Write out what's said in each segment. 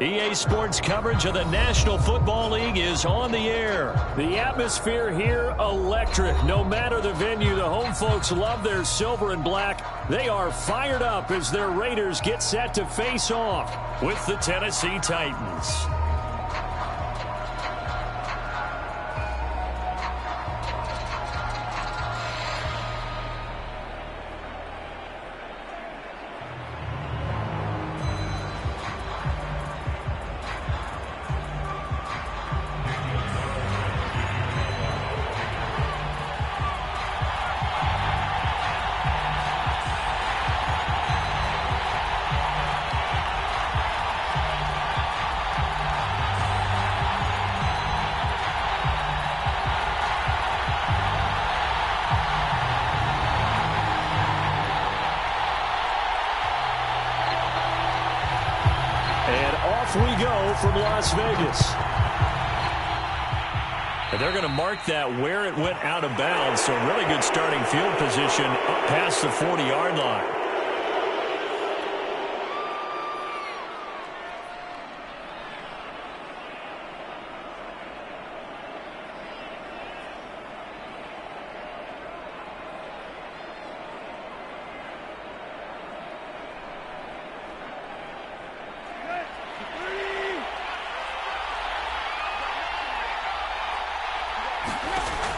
EA Sports coverage of the National Football League is on the air. The atmosphere here, electric. No matter the venue, the home folks love their silver and black. They are fired up as their Raiders get set to face off with the Tennessee Titans. We go from Las Vegas. And they're going to mark that where it went out of bounds. So really good starting field position up past the 40-yard line.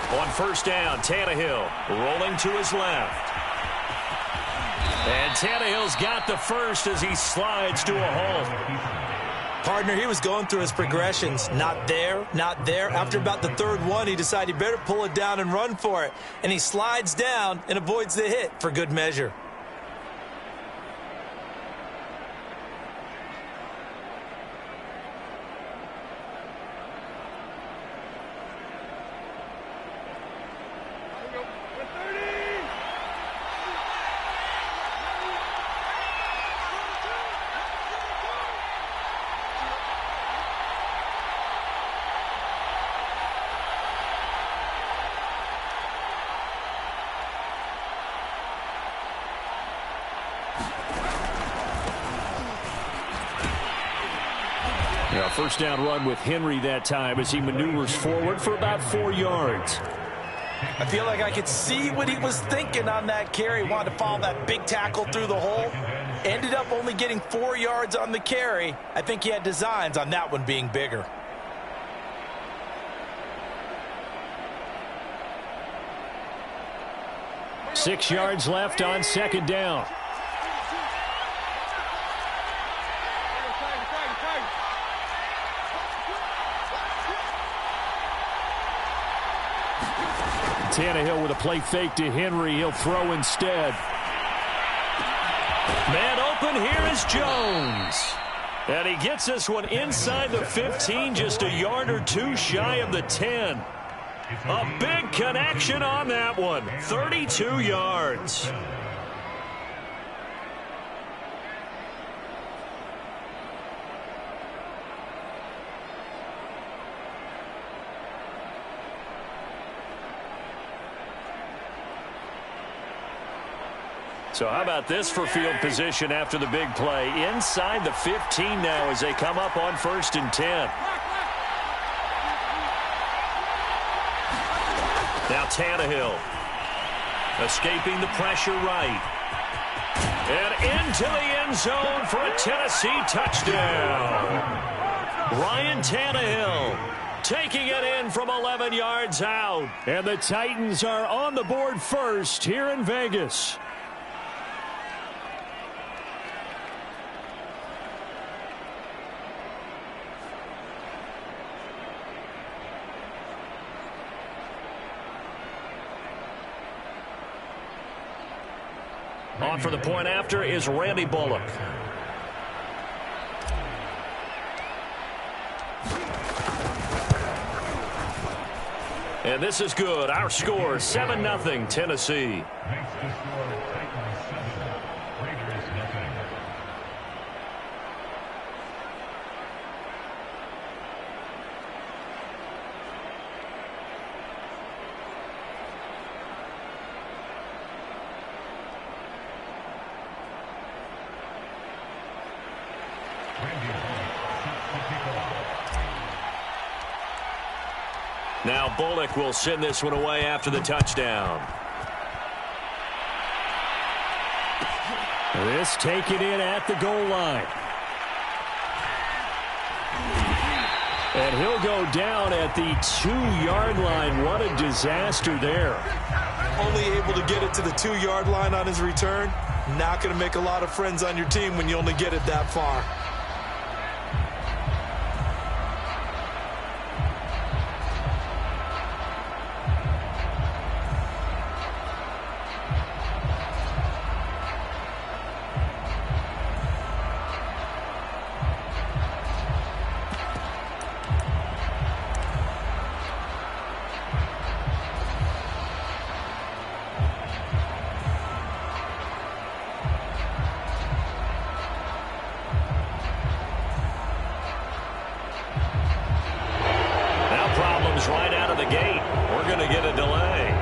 On first down, Tannehill rolling to his left. And Tannehill's got the first as he slides to a halt. Partner, he was going through his progressions. Not there, not there. After about the third one, he decided he better pull it down and run for it. And he slides down and avoids the hit for good measure. First down run with Henry that time as he maneuvers forward for about 4 yards. I feel like I could see what he was thinking on that carry. Wanted to follow that big tackle through the hole. Ended up only getting 4 yards on the carry. I think he had designs on that one being bigger. Six yards left on second down. Tannehill with a play fake to Henry. He'll throw instead. Man open, here is Jones. And he gets this one inside the 15, just a yard or two shy of the 10. A big connection on that one. 32 yards. So how about this for field position after the big play? Inside the 15 now as they come up on 1st and 10. Now Tannehill escaping the pressure right. And into the end zone for a Tennessee touchdown. Ryan Tannehill taking it in from 11 yards out. And the Titans are on the board first here in Vegas. On for the point after is Randy Bullock. And this is good. Our score, 7-0 Tennessee. Now Bullock will send this one away after the touchdown. This taken in at the goal line. And he'll go down at the 2-yard line. What a disaster there. Only able to get it to the 2-yard line on his return. Not going to make a lot of friends on your team when you only get it that far. Right out of the gate. We're going to get a delay.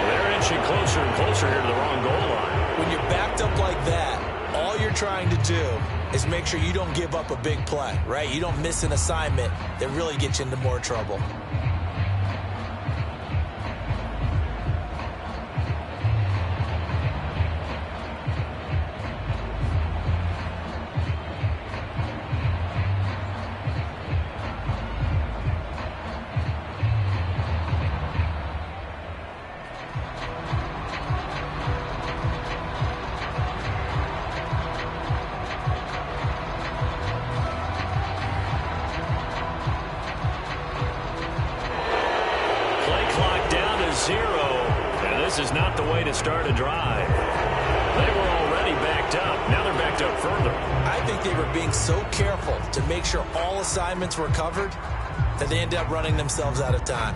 They're inching closer and closer here to the wrong goal line. When you're backed up like that, all you're trying to do is make sure you don't give up a big play, right? You don't miss an assignment that really gets you into more trouble. This is not the way to start a drive. They were already backed up. Now they're backed up further. I think they were being so careful to make sure all assignments were covered that they ended up running themselves out of time.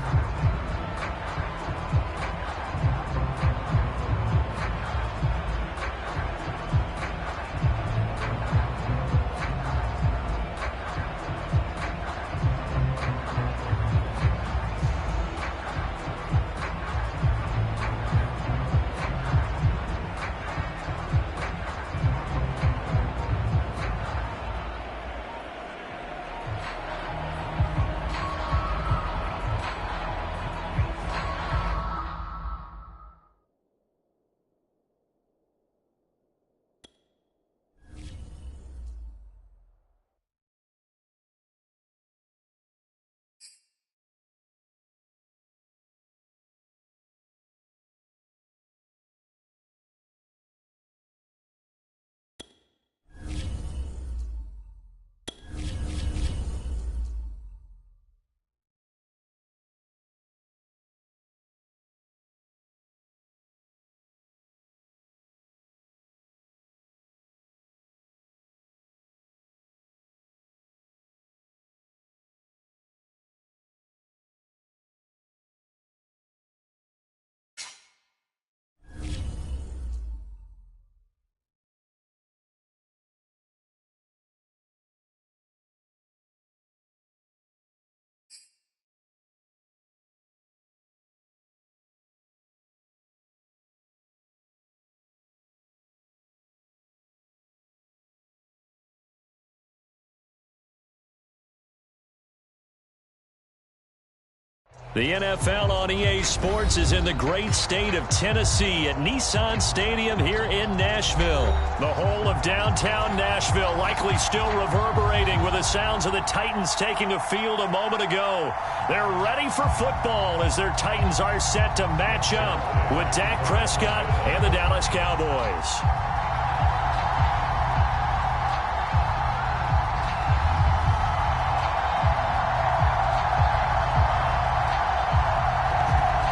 The NFL on EA Sports is in the great state of Tennessee at Nissan Stadium here in Nashville. The whole of downtown Nashville likely still reverberating with the sounds of the Titans taking the field a moment ago. They're ready for football as their Titans are set to match up with Dak Prescott and the Dallas Cowboys.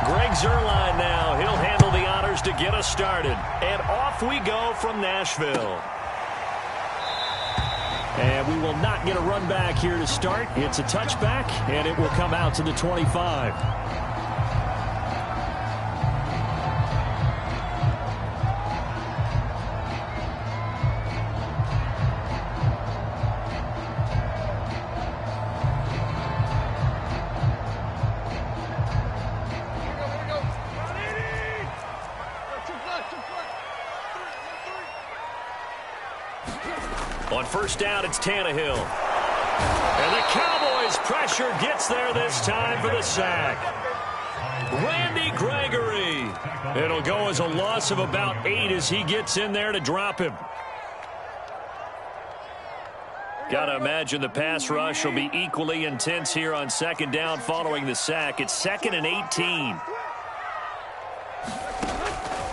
Greg Zuerlein now. He'll handle the honors to get us started. And off we go from Nashville. And we will not get a run back here to start. It's a touchback, and it will come out to the 25. On first down, it's Tannehill. And the Cowboys Cowboys pressure gets there this time for the sack. Randy Gregory. It'll go as a loss of about 8 as he gets in there to drop him. Got to imagine the pass rush will be equally intense here on second down following the sack. It's 2nd and 18.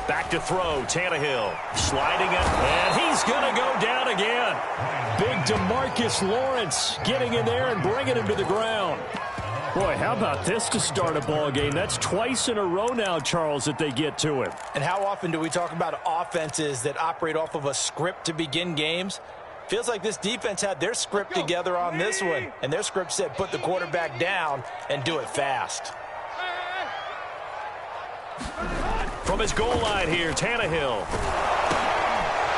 Back to throw, Tannehill. Sliding it, and he's going to go down again. Big DeMarcus Lawrence getting in there and bringing him to the ground. Boy, how about this to start a ball game? That's twice in a row now, Charles, that they get to him. And how often do we talk about offenses that operate off of a script to begin games? Feels like this defense had their script together on this one, and their script said put the quarterback down and do it fast. From his goal line here, Tannehill.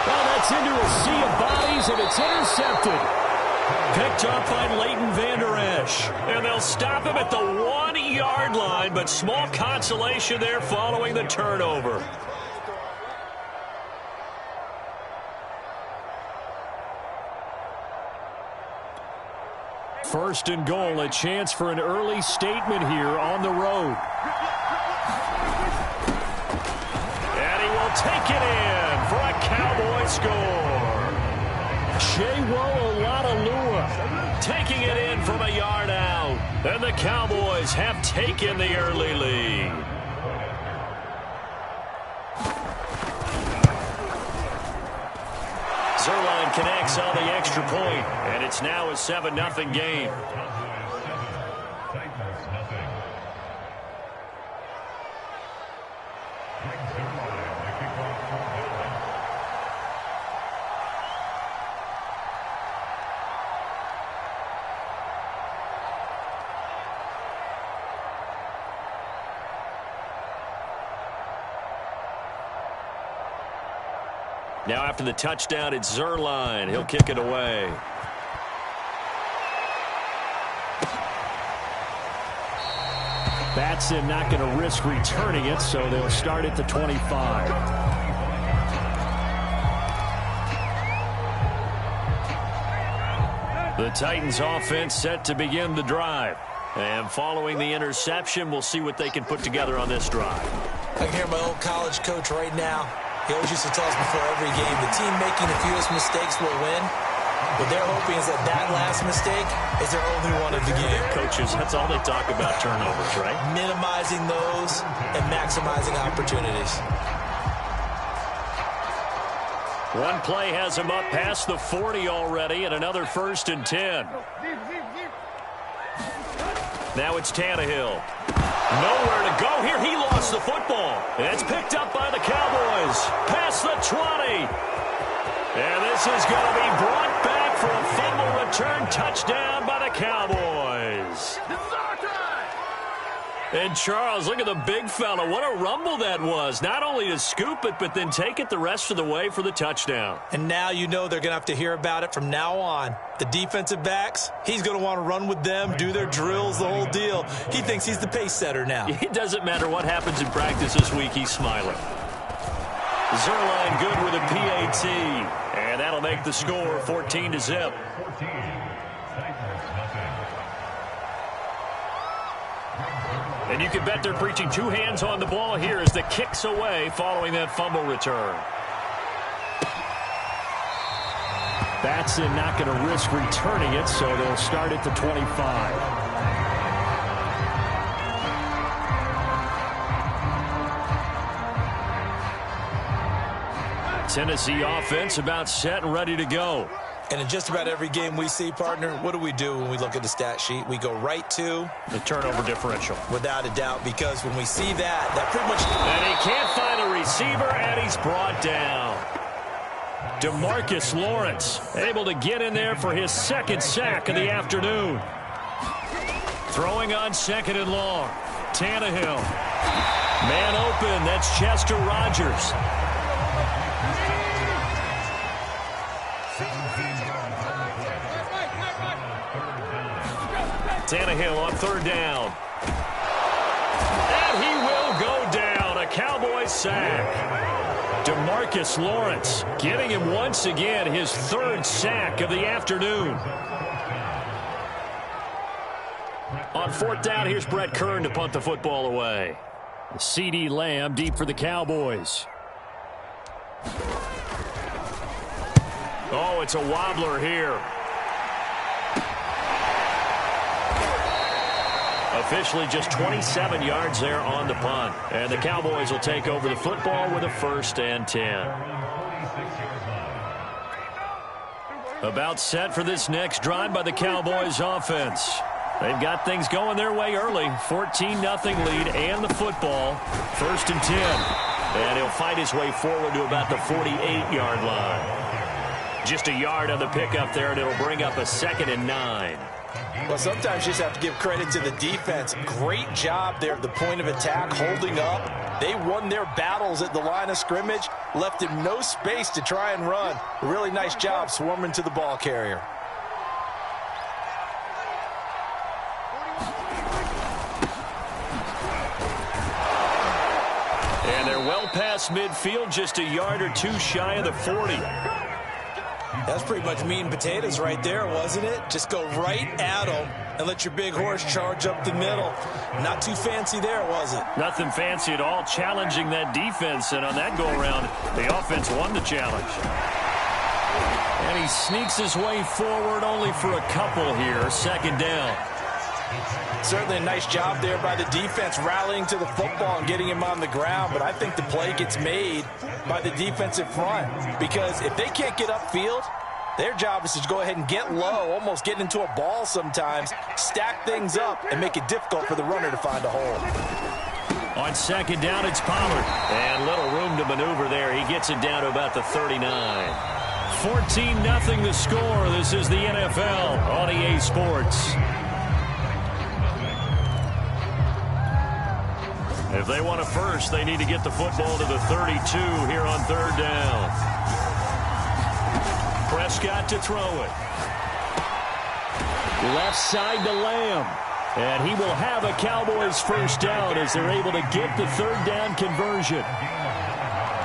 Well, that's into a sea of bodies, and it's intercepted. Picked up by Leighton Vander Esch. And they'll stop him at the 1-yard line, but small consolation there following the turnover. First and goal, a chance for an early statement here on the road. And he will take it in for a Cowboy score. Chewo Olatalua taking it in from a yard out. And the Cowboys have taken the early lead. Zerline connects on the extra point, and it's now a 7-0 game. Now after the touchdown, it's Zerline. He'll kick it away. Batson not going to risk returning it, so they'll start at the 25. The Titans offense set to begin the drive. And following the interception, we'll see what they can put together on this drive. I can hear my old college coach right now. He always used to tell us before every game, the team making the fewest mistakes will win. What they're hoping is that that last mistake is their only one of the game. Coaches, that's all they talk about, turnovers, right? Minimizing those and maximizing opportunities. One play has him up past the 40 already, and another 1st and 10. Now it's Tannehill. Nowhere to go here. He lost the football. It's picked up by the Cowboys. Past the 20. And this is going to be brought back for a fumble return touchdown by the Cowboys. And Charles, look at the big fella. What a rumble that was. Not only to scoop it, but then take it the rest of the way for the touchdown. And now you know they're going to have to hear about it from now on. The defensive backs, he's going to want to run with them, do their drills, the whole deal. He thinks he's the pace setter now. It doesn't matter what happens in practice this week. He's smiling. Zerline good with a PAT. And that'll make the score 14-0. And you can bet they're preaching 2 hands on the ball here as the kick's away following that fumble return. Batson not going to risk returning it, so they'll start at the 25. Tennessee offense about set and ready to go. And in just about every game we see, partner, what do we do when we look at the stat sheet? We go right to the turnover differential. Without a doubt, because when we see that pretty much... And he can't find a receiver, and he's brought down. DeMarcus Lawrence able to get in there for his 2nd sack of the afternoon. Throwing on 2nd and long. Tannehill. Man open, that's Chester Rogers. Tannehill on 3rd down. And he will go down. A Cowboys sack. DeMarcus Lawrence getting him once again his 3rd sack of the afternoon. On fourth down, here's Brett Kern to punt the football away. CeeDee Lamb deep for the Cowboys. Oh, it's a wobbler here. Officially just 27 yards there on the punt. And the Cowboys will take over the football with a 1st and 10. About set for this next drive by the Cowboys offense. They've got things going their way early. 14-0 lead and the football. 1st and 10. And he'll fight his way forward to about the 48-yard line. Just a yard on the pickup there, and it'll bring up a 2nd and 9. Well, sometimes you just have to give credit to the defense. Great job there at the point of attack, holding up. They won their battles at the line of scrimmage, left him no space to try and run. A really nice job swarming to the ball carrier. And they're well past midfield, just a yard or two shy of the 40. That's pretty much meat and potatoes right there, wasn't it? Just go right at them and let your big horse charge up the middle. Not too fancy there, was it? Nothing fancy at all, challenging that defense. And on that go-around, the offense won the challenge. And he sneaks his way forward only for a couple here. 2nd down. Certainly a nice job there by the defense rallying to the football and getting him on the ground, but I think the play gets made by the defensive front because if they can't get upfield, their job is to go ahead and get low, almost get into a ball sometimes, stack things up, and make it difficult for the runner to find a hole. On 2nd down, it's Pollard. And little room to maneuver there. He gets it down to about the 39. 14-0 the score. This is the NFL on EA Sports. If they want a first, they need to get the football to the 32 here on 3rd down. Prescott to throw it. Left side to Lamb. And he will have a Cowboys 1st down as they're able to get the 3rd down conversion.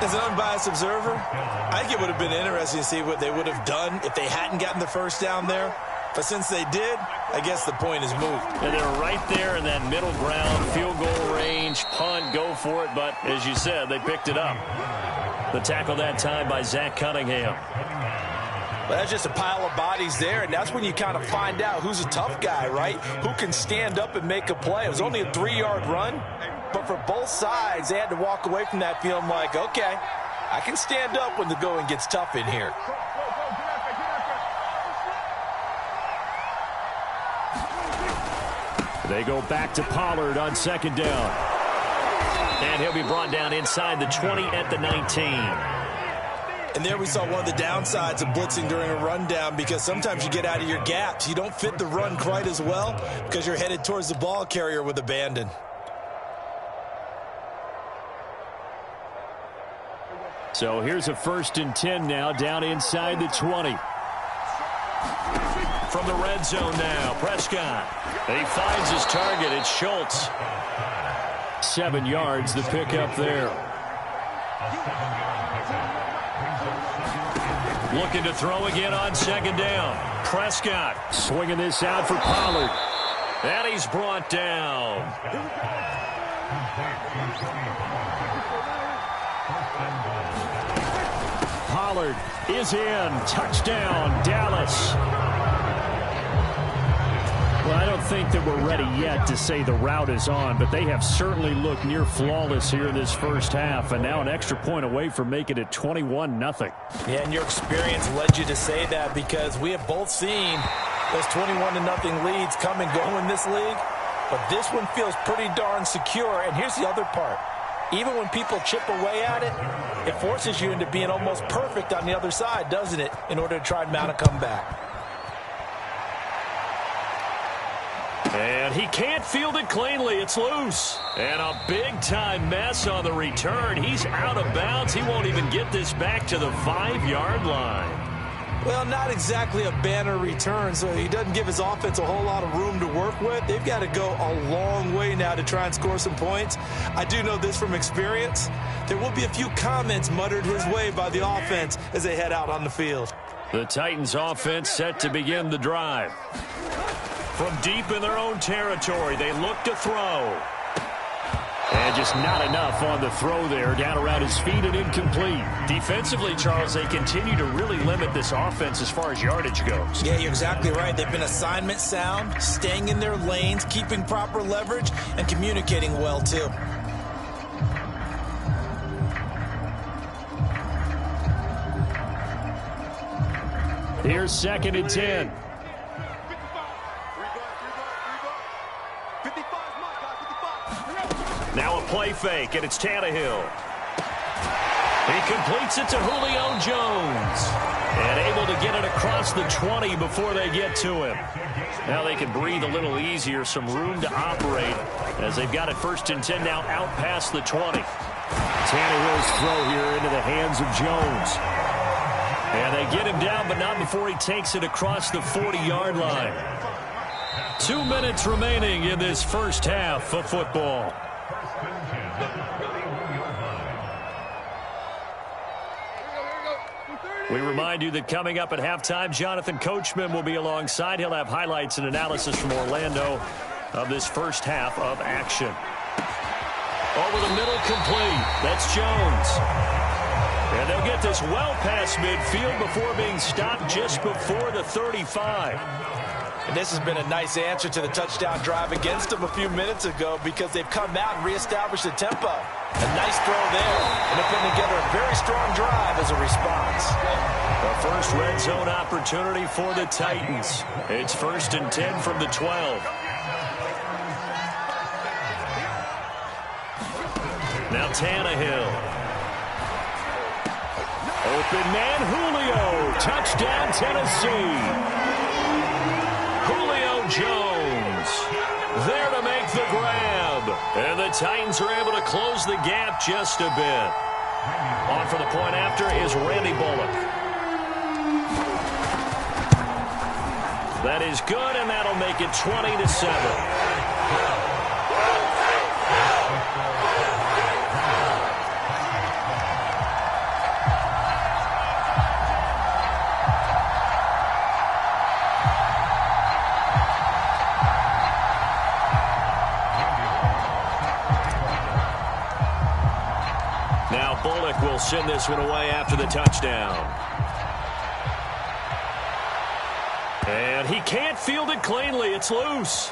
As an unbiased observer, I think it would have been interesting to see what they would have done if they hadn't gotten the 1st down there. But since they did, I guess the point is moved. And they're right there in that middle ground, field goal range, punt, go for it. But as you said, they picked it up. The tackle that time by Zach Cunningham. Well, that's just a pile of bodies there, and that's when you kind of find out who's a tough guy, right? Who can stand up and make a play. It was only a 3-yard run, but for both sides, they had to walk away from that feeling like, okay, I can stand up when the going gets tough in here. They go back to Pollard on 2nd down. And he'll be brought down inside the 20 at the 19. And there we saw one of the downsides of blitzing during a rundown because sometimes you get out of your gaps. You don't fit the run quite as well because you're headed towards the ball carrier with abandon. So here's a 1st and 10 now down inside the 20. From the red zone now, Prescott. He finds his target. It's Schultz. 7 yards, the pickup there. Looking to throw again on 2nd down. Prescott swinging this out for Pollard. And he's brought down. Pollard is in. Touchdown, Dallas. Well, I don't think that we're ready yet to say the route is on, but they have certainly looked near flawless here in this 1st half, and now an extra point away from making it 21-0. Yeah, and your experience led you to say that because we have both seen those 21-0 leads come and go in this league, but this one feels pretty darn secure, and here's the other part. Even when people chip away at it, it forces you into being almost perfect on the other side, doesn't it, in order to try and mount a comeback. And he can't field it cleanly. It's loose. And a big-time mess on the return. He's out of bounds. He won't even get this back to the 5-yard line. Well, not exactly a banner return, so he doesn't give his offense a whole lot of room to work with. They've got to go a long way now to try and score some points. I do know this from experience. There will be a few comments muttered his way by the offense as they head out on the field. The Titans offense set to begin the drive. From deep in their own territory, they look to throw. And just not enough on the throw there. Down around his feet and incomplete. Defensively, Charles, they continue to really limit this offense as far as yardage goes. Yeah, you're exactly right. They've been assignment sound, staying in their lanes, keeping proper leverage, and communicating well, too. Here's 2nd and 10. Now a play fake, and it's Tannehill. He completes it to Julio Jones. And able to get it across the 20 before they get to him. Now they can breathe a little easier, some room to operate as they've got it 1st and 10 now out past the 20. Tannehill's throw here into the hands of Jones. And they get him down, but not before he takes it across the 40-yard line. 2 minutes remaining in this first half of football. We remind you that coming up at halftime, Jonathan Coachman will be alongside. He'll have highlights and analysis from Orlando of this first half of action. Over the middle, complete. That's Jones. And they'll get this well past midfield before being stopped just before the 35. And this has been a nice answer to the touchdown drive against them a few minutes ago because they've come out and reestablished the tempo. A nice throw there, and they're putting together a very strong drive as a response. The first red zone opportunity for the Titans. It's 1st and 10 from the 12. Now Tannehill. Open man, Julio. Touchdown, Tennessee. Julio Jones there to make the grab. And the Titans are able to close the gap just a bit. On for the point after is Randy Bullock. That is good, and that'll make it 20-7. Bullock will send this one away after the touchdown. And he can't field it cleanly. It's loose.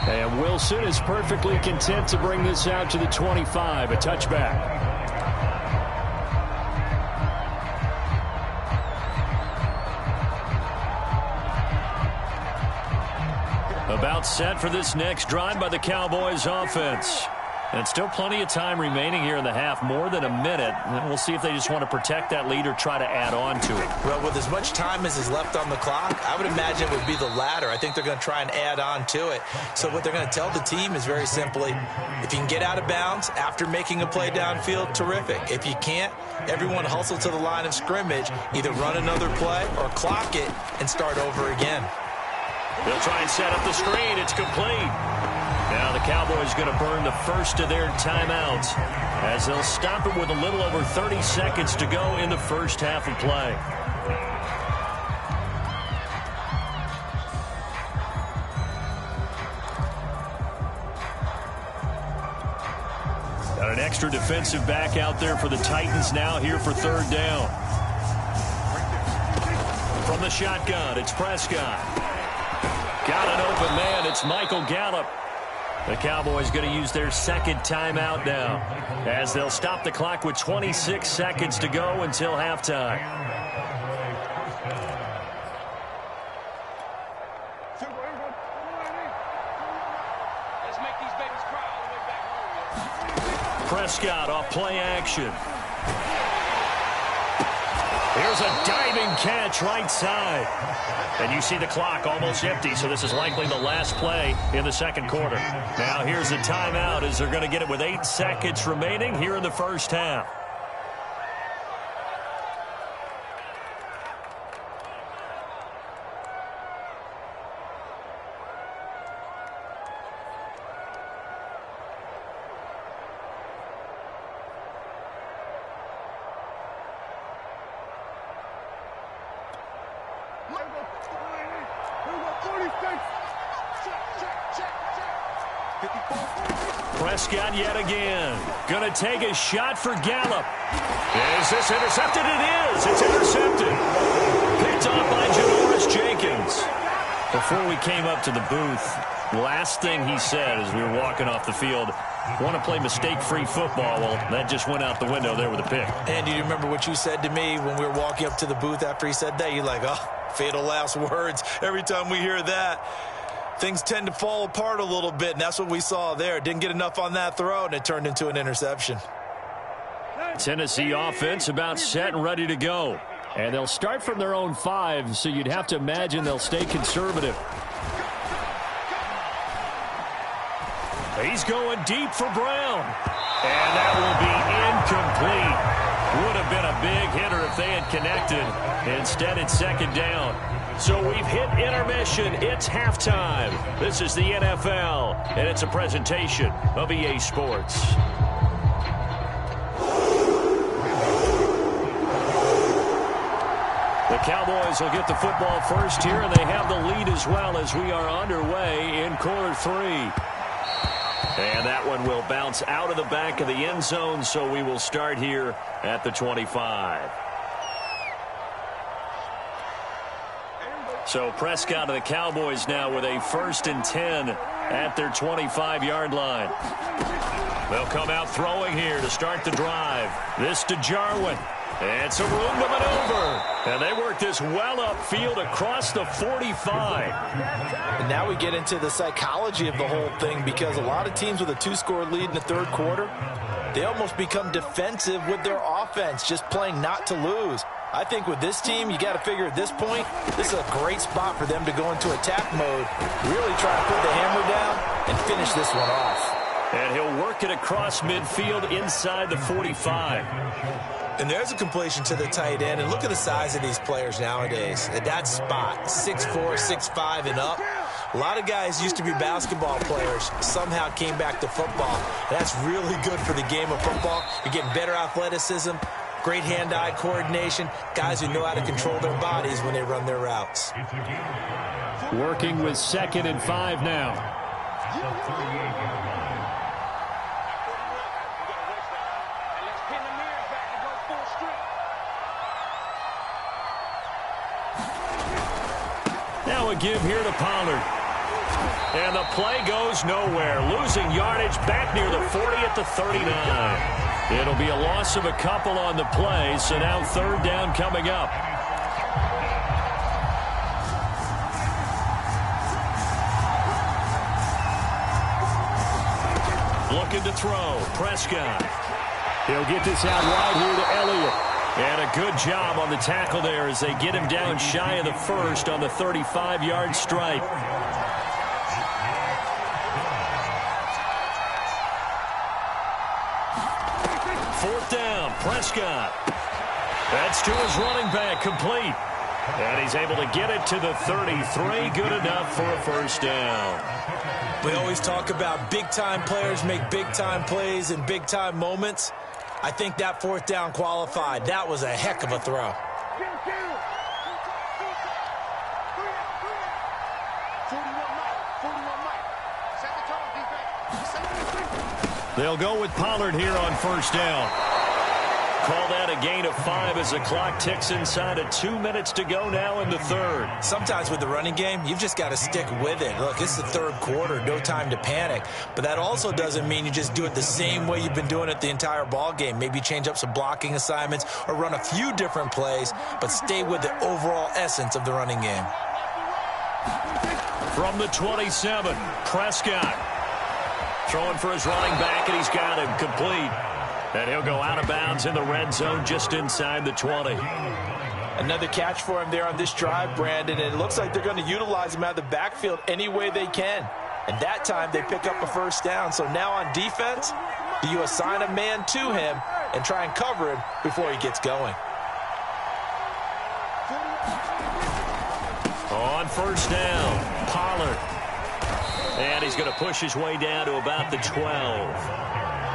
And Wilson is perfectly content to bring this out to the 25, a touchback. About set for this next drive by the Cowboys offense. And still plenty of time remaining here in the half, more than a minute. And we'll see if they just want to protect that lead or try to add on to it. Well, with as much time as is left on the clock, I would imagine it would be the latter. I think they're going to try and add on to it. So what they're going to tell the team is very simply, if you can get out of bounds after making a play downfield, terrific. If you can't, everyone hustle to the line of scrimmage, either run another play or clock it and start over again. They'll try and set up the screen. It's complete. Now the Cowboys going to burn the first of their timeouts as they'll stop it with a little over 30 seconds to go in the first half of play. Got an extra defensive back out there for the Titans now here for 3rd down. From the shotgun, it's Prescott. Got an open man. It's Michael Gallup. The Cowboys going to use their 2nd timeout now as they'll stop the clock with 26 seconds to go until halftime. Prescott off play action. Here's a diving catch right side. And you see the clock almost empty, so this is likely the last play in the 2nd quarter. Now here's a timeout as they're going to get it with 8 seconds remaining here in the first half. Prescott yet again. Going to take a shot for Gallup. Is this intercepted? It is. It's intercepted. Picked off by Janoris Jenkins. Before we came up to the booth, last thing he said as we were walking off the field, want to play mistake-free football. Well, that just went out the window there with a pick. And do you remember what you said to me when we were walking up to the booth after he said that? You're like, oh, fatal last words. Every time we hear that, things tend to fall apart a little bit, and that's what we saw there. Didn't get enough on that throw, and it turned into an interception. Tennessee offense about set and ready to go. And they'll start from their own 5, so you'd have to imagine they'll stay conservative. He's going deep for Brown. And that will be incomplete. Would have been a big hitter if they had connected. Instead, it's second down. So we've hit intermission. It's halftime. This is the NFL, and it's a presentation of EA Sports. The Cowboys will get the football first here, and they have the lead as well as we are underway in quarter 3. And that one will bounce out of the back of the end zone, so we will start here at the 25. So Prescott of the Cowboys now with a 1st and 10 at their 25-yard line. They'll come out throwing here to start the drive. This to Jarwin. And some room to maneuver. And they work this well upfield across the 45. And now we get into the psychology of the whole thing, because a lot of teams with a 2-score lead in the third quarter, they almost become defensive with their offense, just playing not to lose. I think with this team, you got to figure at this point, this is a great spot for them to go into attack mode, really try to put the hammer down and finish this one off. And he'll work it across midfield inside the 45. And there's a completion to the tight end. And look at the size of these players nowadays. At that spot, 6'4", 6'5", and up. A lot of guys used to be basketball players, somehow came back to football. That's really good for the game of football. You're getting better athleticism, great hand-eye coordination, guys who know how to control their bodies when they run their routes. Working with 2nd and 5 now. Now a give here to Pollard. And the play goes nowhere. Losing yardage back near the 40 at the 39. It'll be a loss of a couple on the play, so now 3rd down coming up. Looking to throw. Prescott. He'll get this out wide here to Elliott. And a good job on the tackle there as they get him down shy of the 1st on the 35-yard stripe. Fourth down, Prescott. That's to his running back, complete. And he's able to get it to the 33, good enough for a 1st down. We always talk about big-time players make big-time plays in big-time moments. I think that 4th down qualified. That was a heck of a throw. They'll go with Pollard here on 1st down. Call that a gain of 5 as the clock ticks inside of 2 minutes to go now in the 3rd. Sometimes with the running game, you've just got to stick with it. Look, it's the 3rd quarter, no time to panic. But that also doesn't mean you just do it the same way you've been doing it the entire ball game. Maybe change up some blocking assignments or run a few different plays, but stay with the overall essence of the running game. From the 27, Prescott. Throwing for his running back, and he's got him complete. And he'll go out of bounds in the red zone just inside the 20. Another catch for him there on this drive, Brandon. And it looks like they're going to utilize him out of the backfield any way they can. And that time they pick up a 1st down. So now on defense, do you assign a man to him and try and cover him before he gets going? On 1st down, Pollard. And he's going to push his way down to about the 12.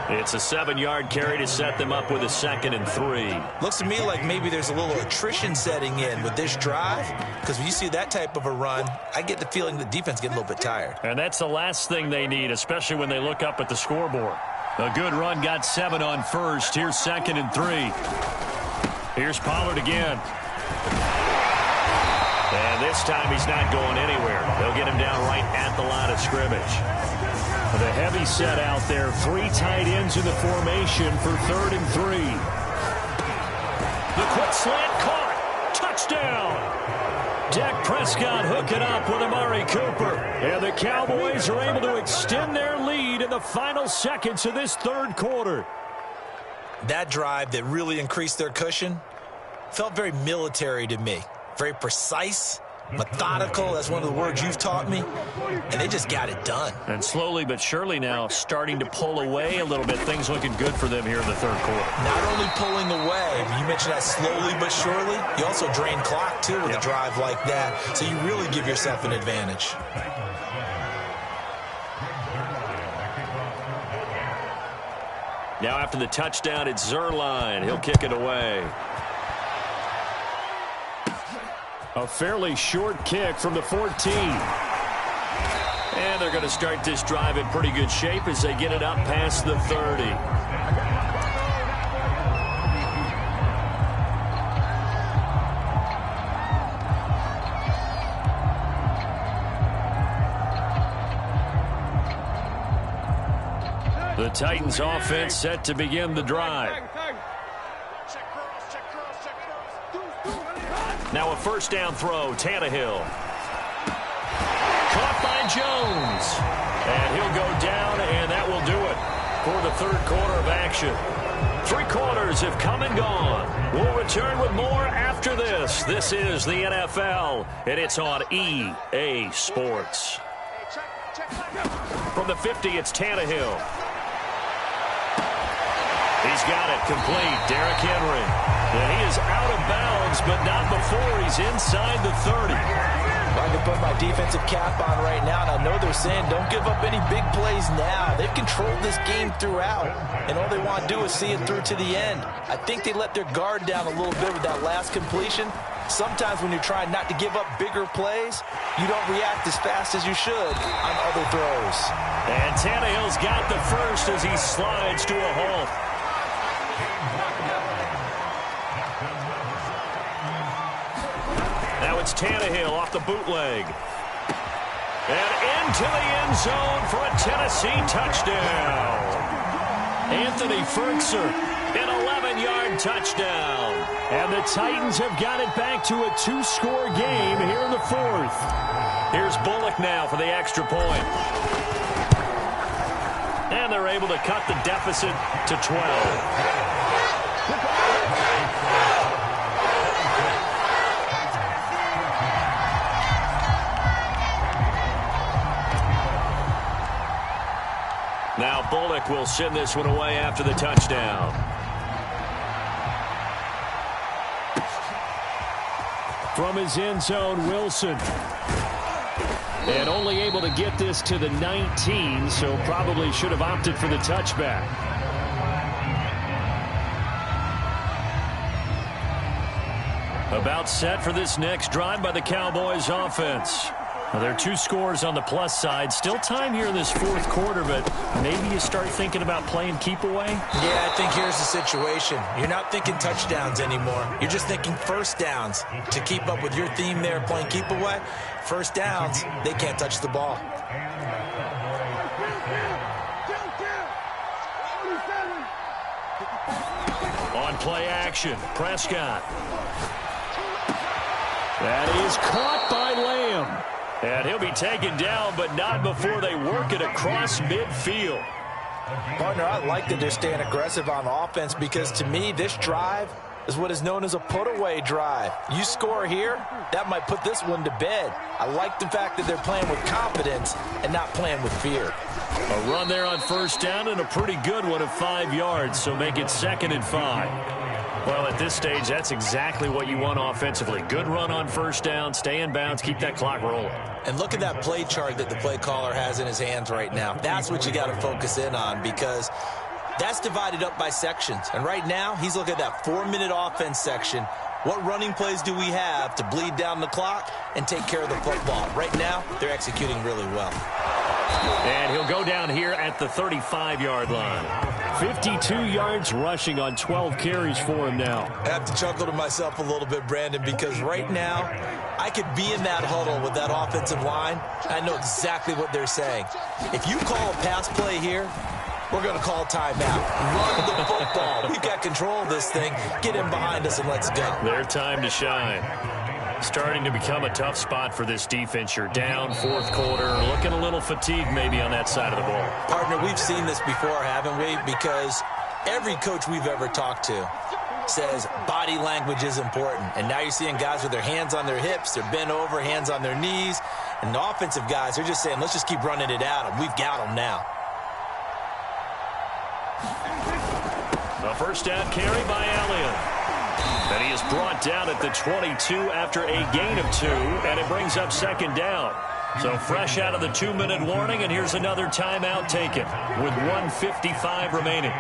It's a 7-yard carry to set them up with a 2nd and 3. Looks to me like maybe there's a little attrition setting in with this drive, because when you see that type of a run, I get the feeling the defense getting a little bit tired. And that's the last thing they need, especially when they look up at the scoreboard. A good run got 7 on first. Here's 2nd and 3. Here's Pollard again. And this time he's not going anywhere. They'll get him down right at the line of scrimmage. The heavy set out there. 3 tight ends in the formation for 3rd and 3. The quick slant caught. Touchdown. Dak Prescott hooking up with Amari Cooper. And the Cowboys are able to extend their lead in the final seconds of this 3rd quarter. That drive that really increased their cushion felt very military to me. Very precise, methodical. That's one of the words you've taught me. And they just got it done. And slowly but surely now starting to pull away a little bit. Things looking good for them here in the 3rd quarter. Not only pulling away, you mentioned that slowly but surely. You also drain clock, too, with a drive like that. So you really give yourself an advantage. Now after the touchdown, it's Zuerlein. He'll kick it away. A fairly short kick from the 14. And they're going to start this drive in pretty good shape as they get it up past the 30. The Titans offense set to begin the drive. Now a 1st down throw, Tannehill. Caught by Jones. And he'll go down, and that will do it for the 3rd quarter of action. 3 quarters have come and gone. We'll return with more after this. This is the NFL, and it's on EA Sports. From the 50, it's Tannehill. He's got it complete. Derrick Henry. And he is out of bounds, but not before he's inside the 30. I can put my defensive cap on right now, and I know they're saying don't give up any big plays now. They've controlled this game throughout, and all they want to do is see it through to the end. I think they let their guard down a little bit with that last completion. Sometimes when you're trying not to give up bigger plays, you don't react as fast as you should on other throws. And Tannehill's got the first as he slides to a halt. Now it's Tannehill off the bootleg. And into the end zone for a Tennessee touchdown. Anthony Ferkser, an 11-yard touchdown. And the Titans have got it back to a 2-score game here in the 4th. Here's Bullock now for the extra point. And they're able to cut the deficit to 12. Now Bullock will send this one away after the touchdown. From his end zone, Wilson. And only able to get this to the 19, so probably should have opted for the touchback. About set for this next drive by the Cowboys offense. Now, there are 2 scores on the plus side. Still time here in this 4th quarter, but maybe you start thinking about playing keep away? Yeah, I think here's the situation. You're not thinking touchdowns anymore. You're just thinking 1st downs. To keep up with your theme there, playing keep away, 1st downs, they can't touch the ball. On play action, Prescott. That is caught by Lamb. And he'll be taken down, but not before they work it across midfield. Partner, I like that they're staying aggressive on offense because, to me, this drive is what is known as a put-away drive. You score here, that might put this one to bed. I like the fact that they're playing with confidence and not playing with fear. A run there on 1st down and a pretty good one of 5 yards, so make it 2nd and 5. Well, at this stage, that's exactly what you want offensively. Good run on 1st down, stay in bounds, keep that clock rolling. And look at that play chart that the play caller has in his hands right now. That's what you got to focus in on because That's divided up by sections. And right now, he's looking at that 4-minute offense section. What running plays do we have to bleed down the clock and take care of the football? Right now, they're executing really well. And he'll go down here at the 35-yard line. 52 yards rushing on 12 carries for him now. I have to chuckle to myself a little bit, Brandon, because right now I could be in that huddle with that offensive line. I know exactly what they're saying. If you call a pass play here, we're going to call timeout. Run the football. We've got control of this thing. Get in behind us and let's go. Their time to shine. Starting to become a tough spot for this defense. You're down, fourth quarter, looking a little fatigued maybe on that side of the ball. Partner, we've seen this before, haven't we? Because every coach we've ever talked to says body language is important. And now you're seeing guys with their hands on their hips, they're bent over, hands on their knees. And the offensive guys, they're just saying, let's just keep running it at them. We've got them now. A first down carry by Elliott. And he is brought down at the 22 after a gain of 2, and it brings up second down. So fresh out of the 2-minute warning, and here's another timeout taken with 1:55 remaining.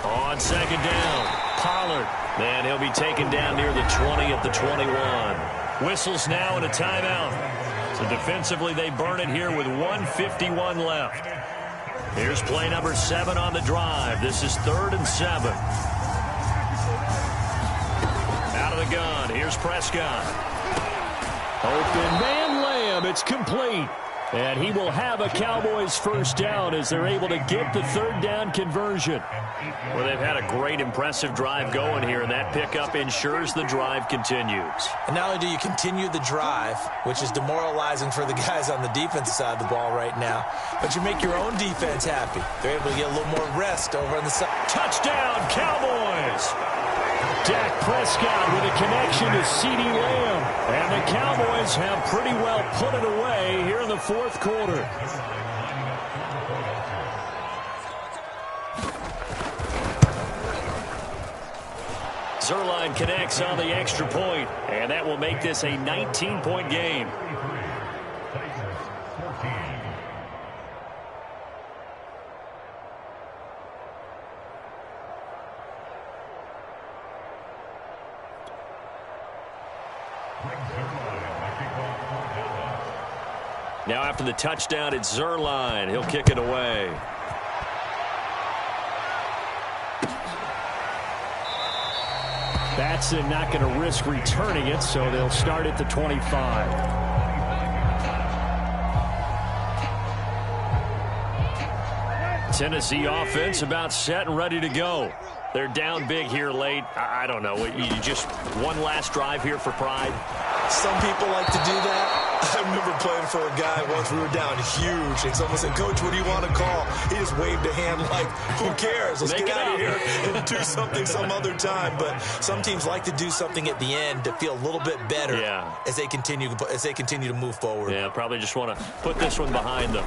On second down, Pollard. And he'll be taken down near the 20 at the 21. Whistles now and a timeout. So defensively, they burn it here with 1:51 left. Here's play number 7 on the drive. This is 3rd and 7. Out of the gun. Here's Prescott. Open man Lamb. It's complete. And he will have a Cowboys first down as they're able to get the third down conversion. Well, they've had a great, impressive drive going here, and that pickup ensures the drive continues. And not only do you continue the drive, which is demoralizing for the guys on the defensive side of the ball right now, but you make your own defense happy. They're able to get a little more rest over on the side. Touchdown, Cowboys! Dak Prescott with a connection to CeeDee Lamb. And the Cowboys have pretty well put it away here in the fourth quarter. Zerline connects on the extra point, and that will make this a 19-point game. Now after the touchdown, it's Zerline. He'll kick it away. Batson not going to risk returning it, so they'll start at the 25. Tennessee offense about set and ready to go. They're down big here late. I don't know. You just one last drive here for pride. Some people like to do that. I remember playing for a guy once. We were down huge, and someone said, "Coach, what do you want to call?" He just waved a hand like, "Who cares? Let's get out of here and do something some other time." But some teams like to do something at the end to feel a little bit better as they continue to move forward. Yeah, probably just want to put this one behind them.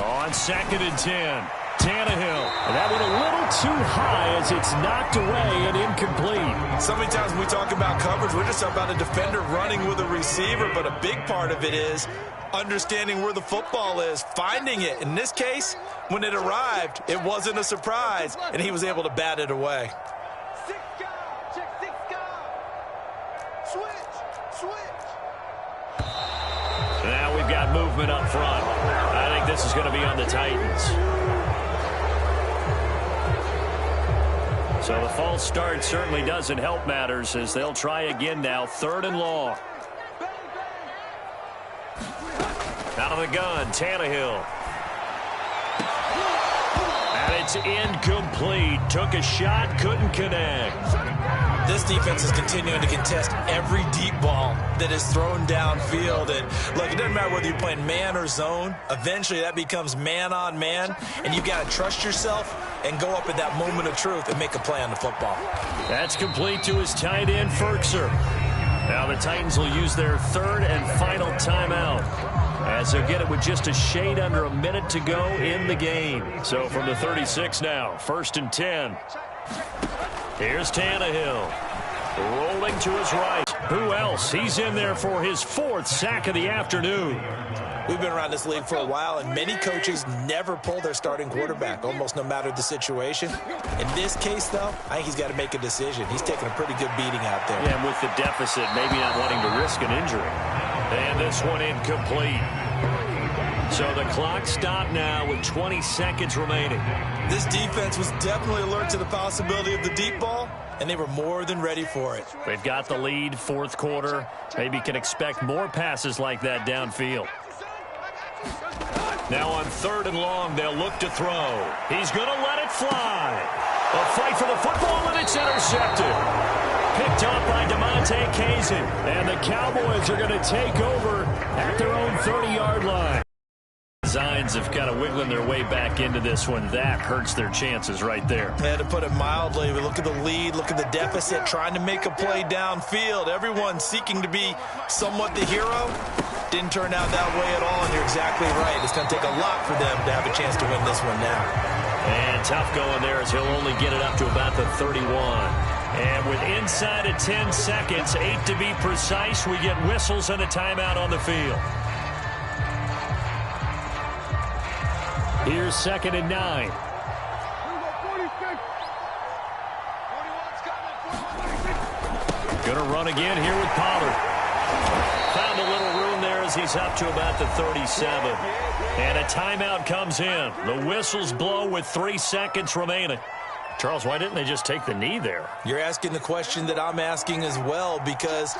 On 2nd and 10. Tannehill. And that went a little too high as it's knocked away and incomplete. So many times when we talk about coverage, we're just talking about a defender running with a receiver, but a big part of it is understanding where the football is, finding it. In this case, when it arrived, it wasn't a surprise, and he was able to bat it away. Now we've got movement up front. I think this is going to be on the Titans. So the false start certainly doesn't help matters as they'll try again now. 3rd and long. Out of the gun, Tannehill. And it's incomplete. Took a shot, couldn't connect. This defense is continuing to contest every deep ball that is thrown downfield. And look, it doesn't matter whether you're playing man or zone. Eventually, that becomes man on man. And you've got to trust yourself and go up at that moment of truth and make a play on the football. That's complete to his tight end, Ferkser. Now the Titans will use their 3rd and final timeout, as they'll get it with just a shade under a minute to go in the game. So from the 36 now, 1st and 10. Here's Tannehill. Rolling to his right. Who else? He's in there for his 4th sack of the afternoon. We've been around this league for a while, and many coaches never pull their starting quarterback, almost no matter the situation. In this case, though, I think he's got to make a decision. He's taking a pretty good beating out there. Yeah, and with the deficit, maybe not wanting to risk an injury. And this one incomplete. So the clock stopped now with 20 seconds remaining. This defense was definitely alert to the possibility of the deep ball, and they were more than ready for it. They've got the lead, fourth quarter. Maybe can expect more passes like that downfield. Now on 3rd and long, they'll look to throw. He's going to let it fly. A fight for the football, and it's intercepted. Picked off by DeMonte Kazin. And the Cowboys are going to take over at their own 30-yard line. Designs have kind of wiggling their way back into this one. That hurts their chances right there. Yeah, to put it mildly, we look at the lead, look at the deficit, trying to make a play downfield. Everyone seeking to be somewhat the hero. Didn't turn out that way at all, and you're exactly right. It's going to take a lot for them to have a chance to win this one now. And tough going there as he'll only get it up to about the 31. And with inside of 10 seconds, 8 to be precise, we get whistles and a timeout on the field. Here's 2nd and 9. Going to run again here with Pollard. Found a little room there as he's up to about the 37. And a timeout comes in. The whistles blow with 3 seconds remaining. Charles, why didn't they just take the knee there? You're asking the question that I'm asking as well, because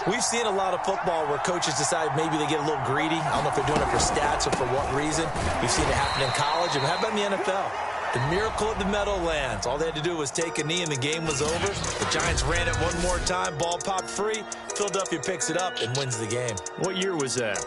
we've seen a lot of football where coaches decide maybe they get a little greedy. I don't know if they're doing it for stats or for what reason. We've seen it happen in college. And how about in the NFL? The miracle of the Meadowlands. All they had to do was take a knee and the game was over. The Giants ran it one more time. Ball popped free. Philadelphia picks it up and wins the game. What year was that?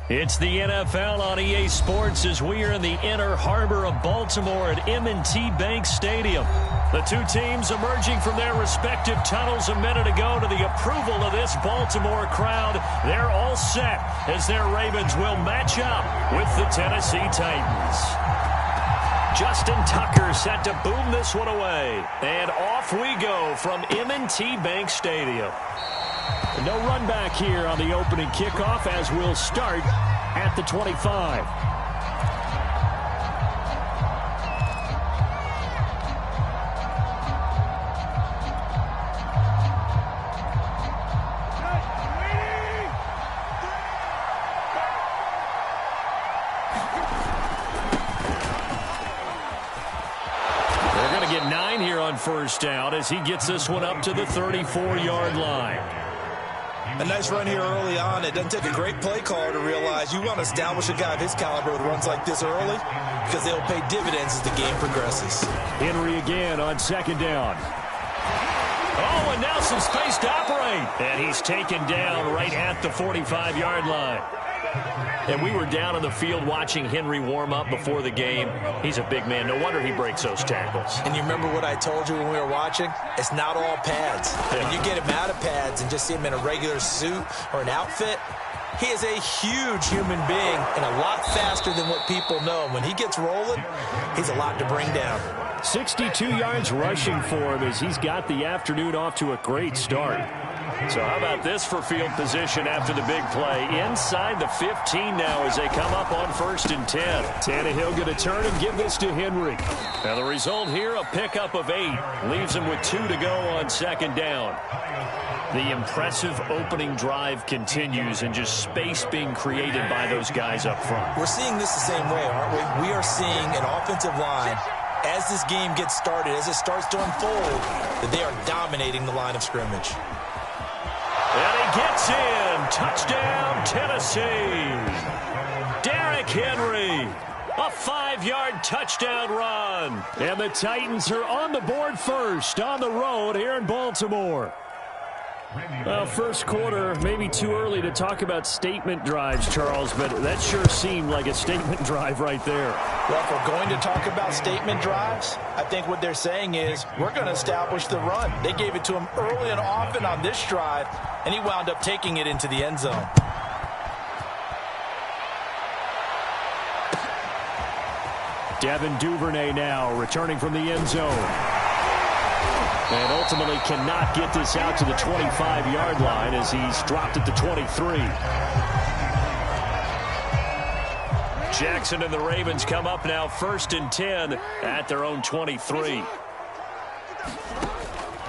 It's the NFL on EA Sports as we are in the inner harbor of Baltimore at M&T Bank Stadium. The two teams emerging from their respective tunnels a minute ago to the approval of this Baltimore crowd. They're all set as their Ravens will match up with the Tennessee Titans. Justin Tucker set to boom this one away. And off we go from M&T Bank Stadium. No run back here on the opening kickoff as we'll start at the 25. They're going to get 9 here on first down as he gets this one up to the 34-yard line. A nice run here early on. It doesn't take a great play caller to realize you want to establish a guy of his caliber with runs like this early because they'll pay dividends as the game progresses. Henry again on second down. Oh, and now some space to operate. And he's taken down right at the 45-yard line. And we were down on the field watching Henry warm up before the game. He's a big man. No wonder he breaks those tackles. And you remember what I told you when we were watching? It's not all pads. Yeah. When you get him out of pads and just see him in a regular suit or an outfit, he is a huge human being and a lot faster than what people know. And when he gets rolling, he's a lot to bring down. 62 yards rushing for him as he's got the afternoon off to a great start. So how about this for field position after the big play? Inside the 15 now as they come up on 1st and 10. Tannehill going to turn and give this to Henry. Now the result here, a pickup of 8. Leaves him with 2 to go on 2nd down. The impressive opening drive continues and just space being created by those guys up front. We're seeing this the same way, aren't we? We are seeing an offensive line, as this game gets started, as it starts to unfold, that they are dominating the line of scrimmage. And he gets in. Touchdown, Tennessee. Derrick Henry. A 5-yard touchdown run. And the Titans are on the board first on the road here in Baltimore. Well, first quarter, maybe too early to talk about statement drives, Charles, but that sure seemed like a statement drive right there. Well, if we're going to talk about statement drives, I think what they're saying is we're going to establish the run. They gave it to him early and often on this drive, and he wound up taking it into the end zone. Devin Duvernay now returning from the end zone. And ultimately cannot get this out to the 25-yard line as he's dropped it to 23. Jackson and the Ravens come up now 1st and 10 at their own 23.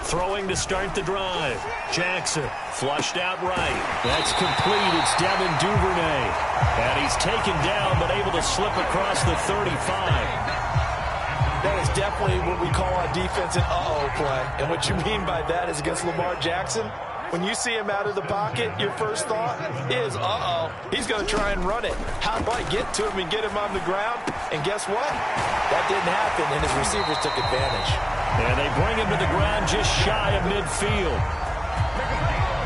Throwing to start the drive. Jackson flushed out right. That's complete. It's Devin Duvernay. And he's taken down but able to slip across the 35. That is definitely what we call a defense an uh-oh play. And what you mean by that is against Lamar Jackson, when you see him out of the pocket, your first thought is, uh-oh, he's going to try and run it. How do I get to him and get him on the ground? And guess what? That didn't happen, and his receivers took advantage. And they bring him to the ground just shy of midfield.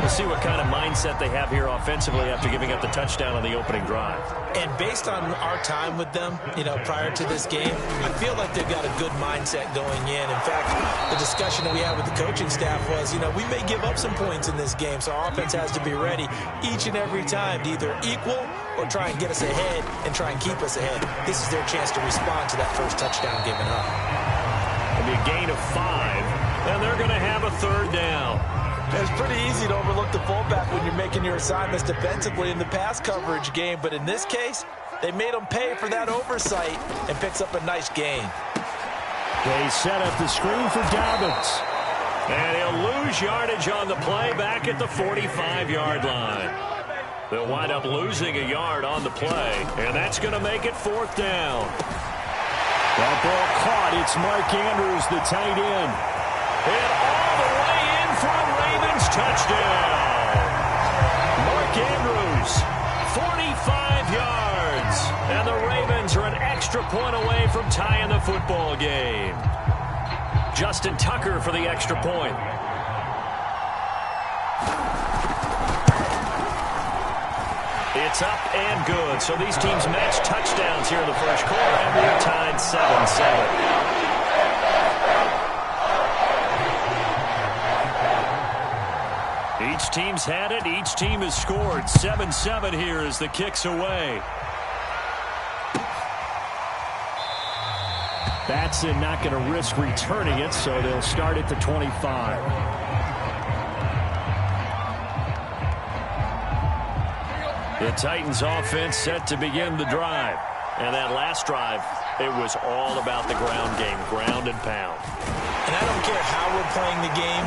We'll see what kind of mindset they have here offensively after giving up the touchdown on the opening drive. And based on our time with them, prior to this game, I feel like they've got a good mindset going in. In fact, the discussion that we had with the coaching staff was, we may give up some points in this game, so our offense has to be ready each and every time to either equal or try and get us ahead and try and keep us ahead. This is their chance to respond to that first touchdown given up. It'll be a gain of 5, and they're going to have a 3rd down. It's pretty easy to overlook the fullback when you're making your assignments defensively in the pass coverage game, but in this case, they made him pay for that oversight and picks up a nice gain. They set up the screen for Dobbins. And he'll lose yardage on the play back at the 45-yard line. They'll wind up losing a yard on the play, and that's going to make it 4th down. That ball caught. It's Mark Andrews, the tight end. And all the way in for a Ravens touchdown. Mark Andrews, 45 yards. And the Ravens are an extra point away from tying the football game. Justin Tucker for the extra point. It's up and good. So these teams match touchdowns here in the first quarter, and we're tied 7-7. Each team's had it. Each team has scored. 7-7 here as the kick's away. Batson not going to risk returning it, so they'll start at the 25. The Titans offense set to begin the drive. And that last drive, it was all about the ground game, ground and pound. And I don't care how we're playing the game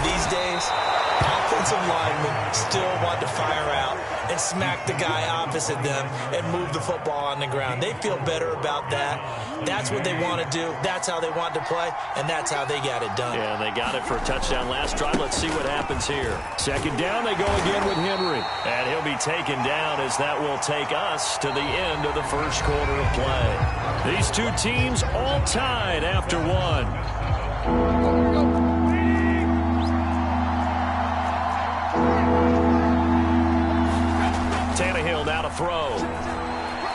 these days, offensive linemen still want to fire out and smack the guy opposite them and move the football on the ground. They feel better about that. That's what they want to do. That's how they want to play, and that's how they got it done. Yeah, they got it for a touchdown last drive. Let's see what happens here. 2nd down, they go again with Henry. And he'll be taken down as that will take us to the end of the first quarter of play. These two teams all tied after 1. throw.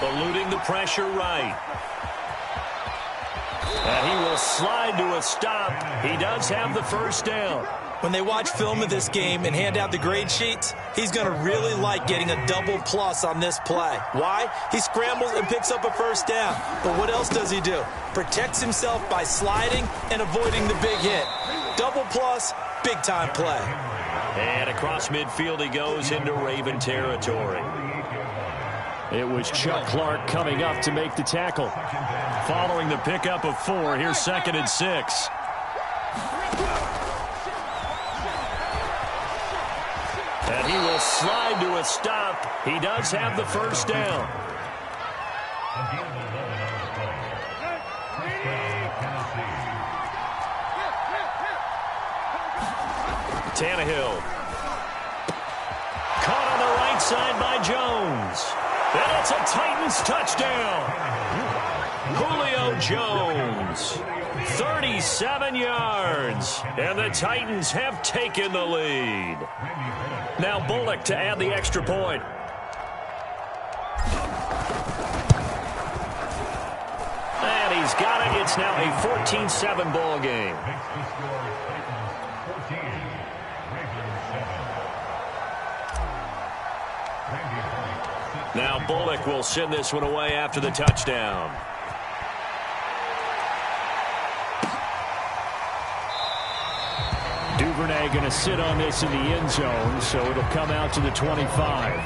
Eluding the pressure right. And he will slide to a stop. He does have the first down. When they watch film of this game and hand out the grade sheets, he's going to really like getting a double plus on this play. Why? He scrambles and picks up a first down. But what else does he do? Protects himself by sliding and avoiding the big hit. Double plus, big-time play. And across midfield he goes into Raven territory. It was Chuck Clark coming up to make the tackle. Following the pickup of 4, here's 2nd and 6. And he will slide to a stop. He does have the first down. Tannehill. Caught on the right side by Jones. And it's a Titans touchdown. Julio Jones. 37 yards. And the Titans have taken the lead. Now Bullock to add the extra point. And he's got it. It's now a 14-7 ball game. Now Bullock will send this one away after the touchdown. Duvernay going to sit on this in the end zone, so it'll come out to the 25.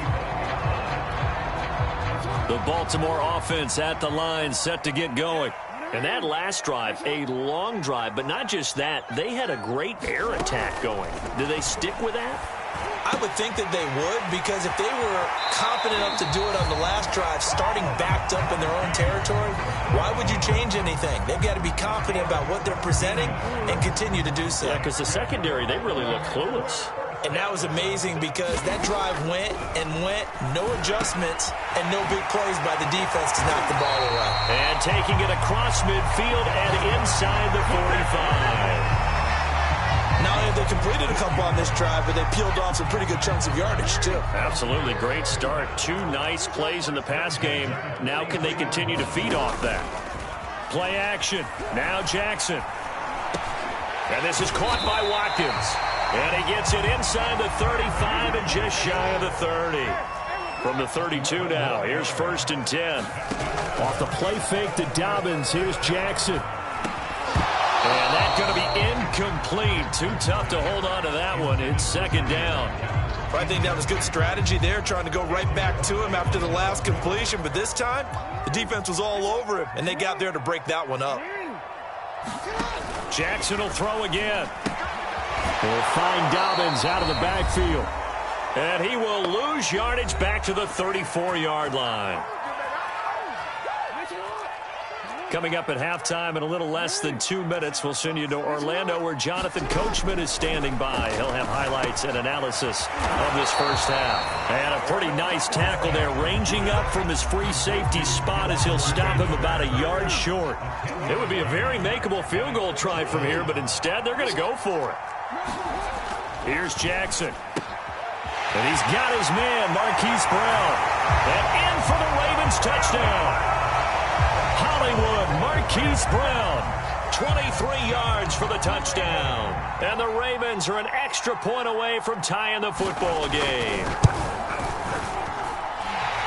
The Baltimore offense at the line, set to get going. And that last drive, a long drive, but not just that. They had a great air attack going. Do they stick with that? I would think that they would, because if they were confident enough to do it on the last drive, starting backed up in their own territory, why would you change anything? They've got to be confident about what they're presenting and continue to do so. Yeah, because the secondary, they really look clueless. And that was amazing because that drive went and went, no adjustments, and no big plays by the defense to knock the ball away. And taking it across midfield and inside the 45. Not only have they completed a couple on this drive, but they peeled off some pretty good chunks of yardage, too. Absolutely. Great start. 2 nice plays in the pass game. Now can they continue to feed off that? Play action. Now Jackson. And this is caught by Watkins. And he gets it inside the 35 and just shy of the 30. From the 32 now. Here's 1st and 10. Off the play fake to Dobbins. Here's Jackson. And that's going to be incomplete. Too tough to hold on to that one. It's 2nd down. I think that was good strategy there, trying to go right back to him after the last completion. But this time, the defense was all over him, and they got there to break that one up. Jackson will throw again. They'll find Dobbins out of the backfield. And he will lose yardage back to the 34-yard line. Coming up at halftime in a little less than 2 minutes, we'll send you to Orlando where Jonathan Coachman is standing by. He'll have highlights and analysis of this first half. And a pretty nice tackle there, ranging up from his free safety spot as he'll stop him about a yard short. It would be a very makeable field goal try from here, but instead they're going to go for it. Here's Jackson. And he's got his man, Marquise Brown. And in for the Ravens touchdown. Hollywood, Marquise Brown, 23 yards for the touchdown. And the Ravens are an extra point away from tying the football game.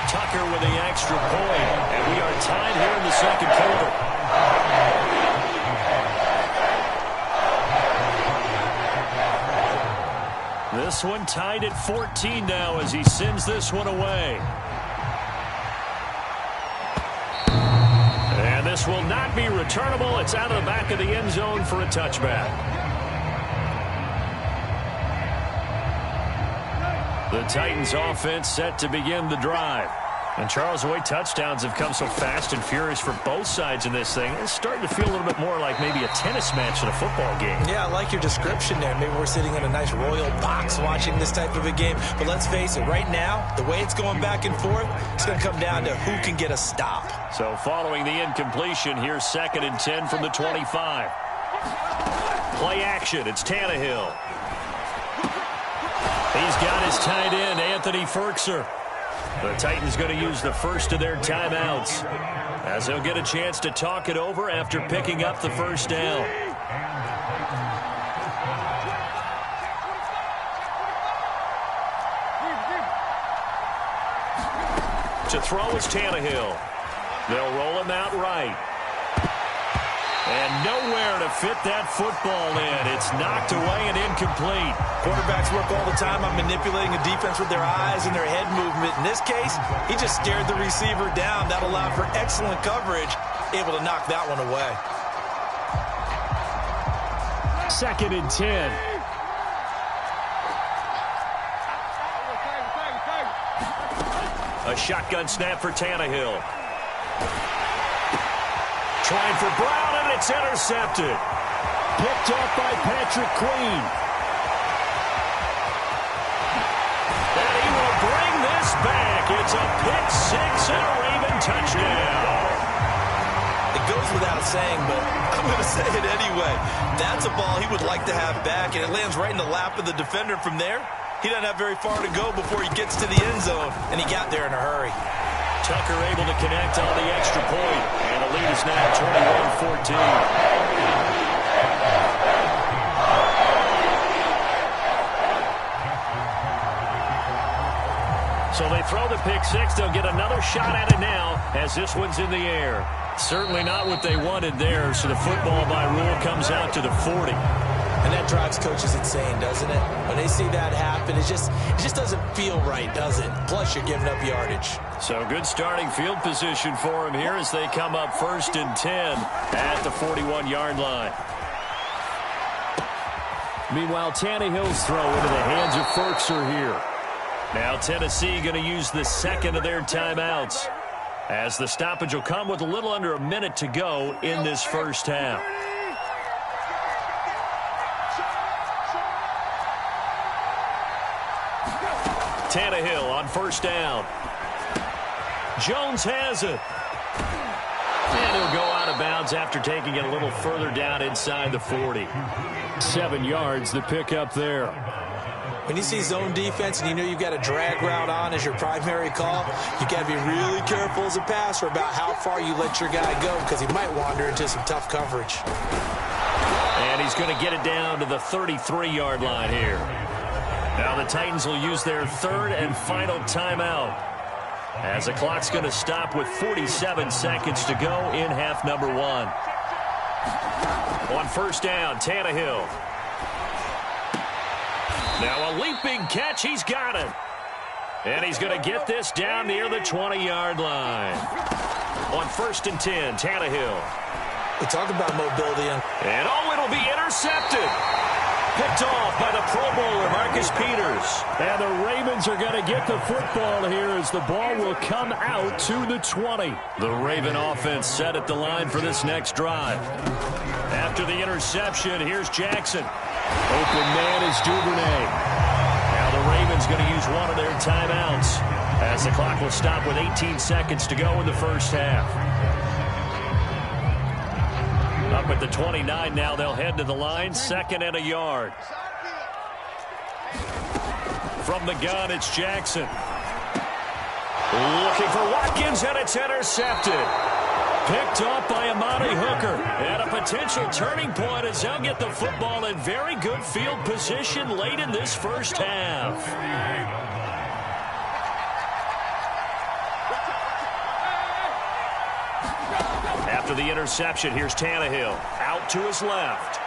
Tucker with the extra point, and we are tied here in the second quarter. This one tied at 14 now as he sends this one away. And this will not be returnable. It's out of the back of the end zone for a touchback. The Titans offense set to begin the drive. And Charles, the way touchdowns have come so fast and furious for both sides in this thing, it's starting to feel a little bit more like maybe a tennis match in a football game. Yeah, I like your description there. Maybe we're sitting in a nice royal box watching this type of a game. But let's face it, right now, the way it's going back and forth, it's going to come down to who can get a stop. So following the incompletion, here's 2nd and 10 from the 25. Play action. It's Tannehill. He's got his tight end, Anthony Ferkser. The Titans going to use the first of their timeouts, as they'll get a chance to talk it over after picking up the first down. To throw is Tannehill. They'll roll him out right. And nowhere to fit that football in. It's knocked away and incomplete. Quarterbacks work all the time on manipulating the defense with their eyes and their head movement. In this case, he just stared the receiver down. That allowed for excellent coverage, able to knock that one away. 2nd and 10. A shotgun snap for Tannehill. Trying for Brown, and it's intercepted. Picked off by Patrick Queen. And he will bring this back. It's a pick six and a Raven touchdown. It goes without saying, but I'm going to say it anyway. That's a ball he would like to have back, and it lands right in the lap of the defender from there. He doesn't have very far to go before he gets to the end zone, and he got there in a hurry. Tucker able to connect on the extra point, and the lead is now 21-14. So they throw the pick six. They'll get another shot at it now as this one's in the air. Certainly not what they wanted there, so the football by rule comes out to the 40. And that drives coaches insane, doesn't it? When they see that happen, it just doesn't feel right, does it? Plus, you're giving up yardage. So good starting field position for him here as they come up 1st and 10 at the 41-yard line. Meanwhile, Tannehill's throw into the hands of Ferkser here. Now Tennessee going to use the second of their timeouts, as the stoppage will come with a little under a minute to go in this first half. Tannehill on 1st down. Jones has it. And he'll go out of bounds after taking it a little further down inside the 40. 7 yards, the pickup there. When you see zone defense and you know you've got a drag route on as your primary call, you got to be really careful as a passer about how far you let your guy go, because he might wander into some tough coverage. And he's going to get it down to the 33-yard line here. Now the Titans will use their 3rd and final timeout, as the clock's going to stop with 47 seconds to go in half number 1. On 1st down, Tannehill. Now a leaping catch. He's got it. And he's going to get this down near the 20-yard line. On 1st and 10, Tannehill. We talk about mobility. And it'll be intercepted. Picked off by the Pro Bowler, Marcus Peters. And the Ravens are going to get the football here as the ball will come out to the 20. The Raven offense set at the line for this next drive. After the interception, here's Jackson. Open man is Duvernay. Now the Ravens going to use one of their timeouts, as the clock will stop with 18 seconds to go in the first half. Up at the 29 now, they'll head to the line, 2nd and a yard. From the gun, it's Jackson. Looking for Watkins, and it's intercepted. Picked off by Amani Hooker. And a potential turning point as they'll get the football in very good field position late in this first half. After the interception, here's Tannehill. Out to his left.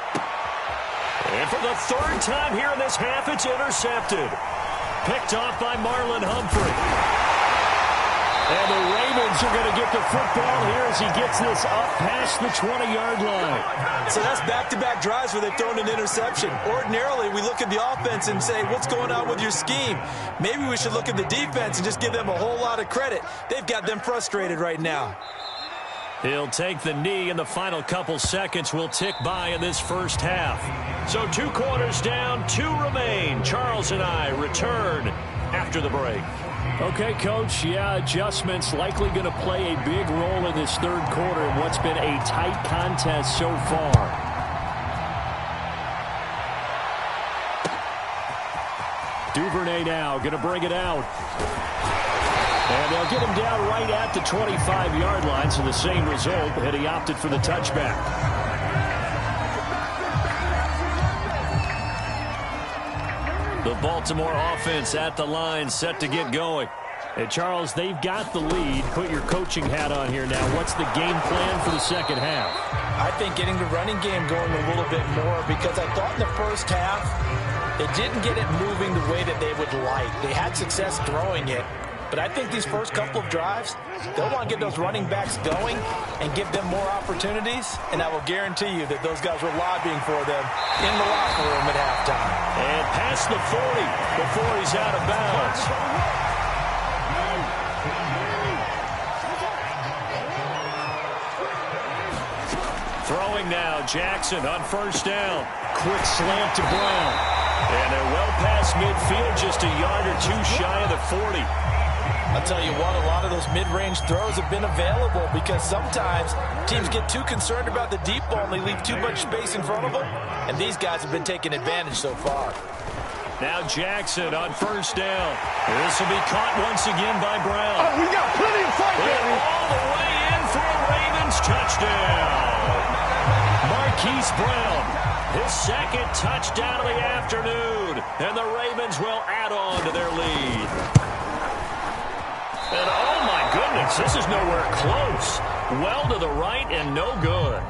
And for the 3rd time here in this half, it's intercepted. Picked off by Marlon Humphrey. And the Ravens are going to get the football here as he gets this up past the 20-yard line. So that's back-to-back drives where they've thrown an interception. Ordinarily, we look at the offense and say, what's going on with your scheme? Maybe we should look at the defense and just give them a whole lot of credit. They've got them frustrated right now. He'll take the knee, and the final couple seconds will tick by in this first half. So 2 quarters down, 2 remain. Charles and I return after the break. Okay, Coach, yeah, adjustments likely going to play a big role in this 3rd quarter in what's been a tight contest so far. Duvernay now going to bring it out. And they'll get him down right at the 25-yard line, so the same result, and he opted for the touchback. The Baltimore offense at the line, set to get going. Hey, Charles, they've got the lead. Put your coaching hat on here now. What's the game plan for the second half? I think getting the running game going a little bit more, because I thought in the first half they didn't get it moving the way that they would like. They had success throwing it, but I think these first couple of drives, they'll want to get those running backs going and give them more opportunities, and I will guarantee you that those guys were lobbying for them in the locker room at halftime. And past the 40 before he's out of bounds. Throwing now, Jackson on first down. Quick slant to Brown. And they're well past midfield, just a yard or two shy of the 40. I'll tell you what, a lot of those mid-range throws have been available, because sometimes teams get too concerned about the deep ball and they leave too much space in front of them, and these guys have been taking advantage so far. Now Jackson on first down. This will be caught once again by Brown. Oh, we got plenty of fight, baby. All the way in for a Ravens touchdown. Marquise Brown, his second touchdown of the afternoon, and the Ravens will add on to their lead. And oh my goodness, this is nowhere close. Well to the right and no good.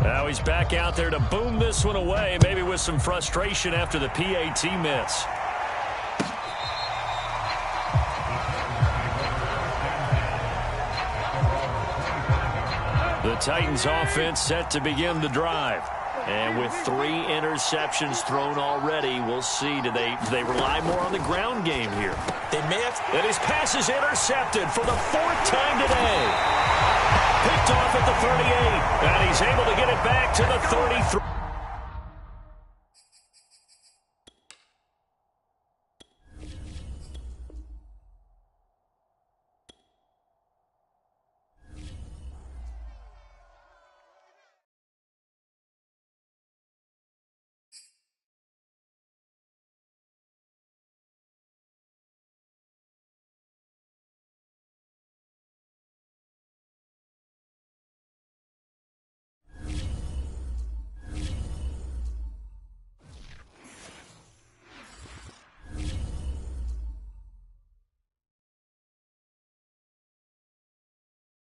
Now he's back out there to boom this one away, maybe with some frustration after the PAT miss. The Titans offense set to begin the drive. And with 3 interceptions thrown already, we'll see. Do they rely more on the ground game here? They may have. And his pass is intercepted for the 4th time today. Picked off at the 38. And he's able to get it back to the 33.